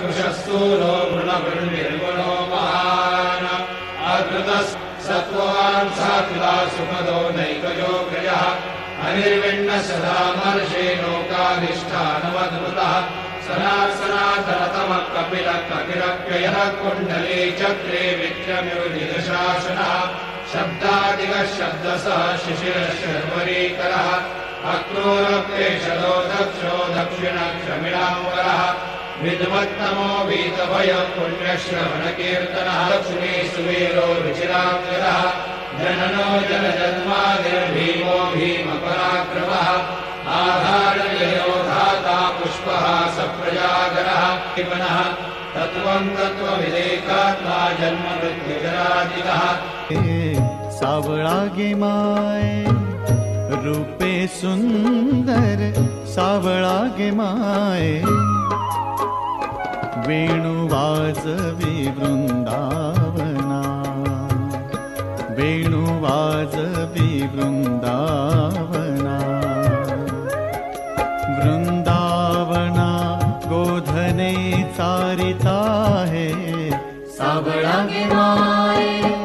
कृशस्तूलो गुणवृन्निर्गुणो महान् अकृतः सत्त्वान् सात्विका सुपदो नैकयोग्रयः अनिर्विण्णः सदामर्षे लोकाधिष्ठानवद्भुतः सनातनतमः कपिलः कपिलव्ययः कुण्डले चक्रे विक्रमयुधिदशासनः शब्दादिगः शब्दसः शिशिरः शर्वरीकरः अक्रूरप्रेषदो दक्षो दक्षिणक्षमिणाम्बरः विद्वत्तमो वीतभयः पुण्यश्रवणकीर्तनः दक्षिणे सुवीरो रुचिराङ्गदः जननो जनजन्मादिर्भीमो भीमपराक्रमः आधारनिलयो धाता पुष्पः सप्रजागरः शिवनः तत्त्वं तत्त्वविदेकात्मा जन्ममृत्युजरादिकः सावळा गे माय रूपे सुंदर सावळा गे माय वेणु वाजवी वृंदावना वेणु वाजवी वृंदावना वृंदावना गोधने चारिता है सावळा गे माय